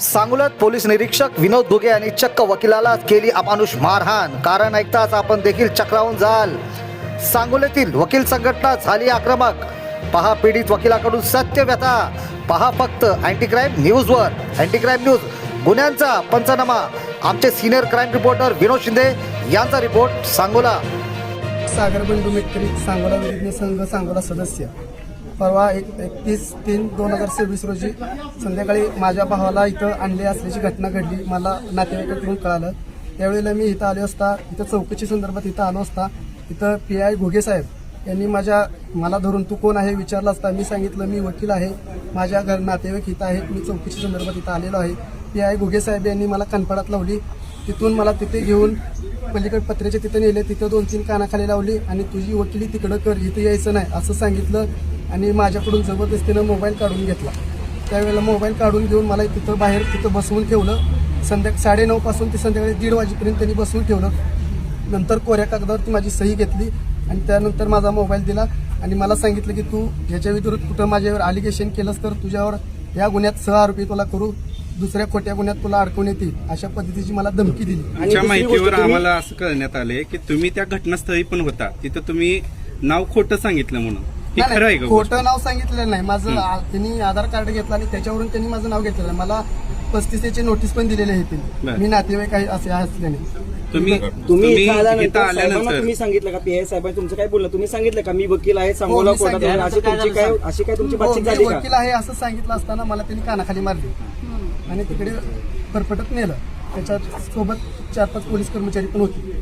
सांगोल्यात police निरीक्षक विनोद दुगे यांनी चक्क वकिलाला केली अमानुष मारहाण. कारण ऐकताच आपण देखील चक्रावून जाल. सांगोल्यातील वकील संघटना झाली आक्रमक. पहा पीडित वकिलाकडून सत्य व्यथा. पहा फक्त अँटी क्राईम न्यूजवर. अँटी क्राईम न्यूज, गुन्ह्यांचा पंचनामा. आमचे सिनियर क्राईम रिपोर्टर विनोद शिंदे यांचा रिपोर्ट. सांगोला. सागर बंडू मेटकरी, सांगोला विधिज्ञ संघ सांगोला सदस्य. परवा 31/3/2026 रोजी संध्याकाळी माझ्या भावाला इथं आणले असल्याची घटना घडली. मला नातेवाईकाकडून कळालं. त्यावेळेला मी इथं आलो असता, इथं चौकशी संदर्भात इथं आलो असता, इथं PI घोगे साहेब यांनी मला धरून तू कोण आहे विचारलं असता. मी सांगितलं मी वकील आहे, माझ्या नातेवाईक इथं आहेत, मी चौकशी संदर्भात इथं आलेलो आहे. PI घोगे साहेब यांनी मला कनपडात लावली. तिथून मला तिथे घेऊन पलीकडे पत्र्याच्या तिथं नेले. तिथं 2-3 कानाखाली लावली आणि तुझी वकिली तिकडं कर, इथं यायचं नाही असं सांगितलं. आणि माझ्याकडून जबरदस्तीनं मोबाईल काढून घेतला. त्यावेळेला मोबाईल काढून घेऊन मला तिथं बसवून ठेवलं. 9:30 पासून ते संध्याकाळी 1:30 वाजेपर्यंत त्यांनी बसवून ठेवलं. नंतर कोऱ्या कागदावरती माझी सही घेतली आणि त्यानंतर माझा मोबाईल दिला आणि मला सांगितलं की तू ह्याच्या विरुद्ध कुठं माझ्यावर अलिगेशन केलंस तर तुझ्यावर या गुन्ह्यात 6 आरोपी तुला करू, दुसऱ्या खोट्या गुन्ह्यात तुला अडकवून येतील, अशा पद्धतीची मला धमकी दिली. तुमच्या माहितीवर आम्हाला असं कळण्यात आले की तुम्ही त्या घटनास्थळी पण होता, तिथं तुम्ही नाव खोटं सांगितलं म्हणून. हे खरं आहे का? खोटं नाव सांगितलेलं नाही. माझं त्यांनी आधार कार्ड घेतलं आणि त्याच्यावरून त्यांनी माझं नाव घेतलेलं. मला 35ची नोटीस पण दिलेली आहे त्यांनी. मी नातेवाईक आहे असे असल्याने. तुम्ही इथं आल्यानंतर तुम्ही सांगितलं का PI साहेबांनी तुमचं काय बोललं? तुम्ही सांगितलं का मी वकील आहे सांगोला कोर्टात, अशी काय तुमची बातचीत झाली का? वकील आहे असं सांगितलं असताना मला त्यांनी कानाखाली मारली आणि तिकडे फरफटत नेलं. त्याच्या सोबत 4-5 पोलीस कर्मचारी पण होते.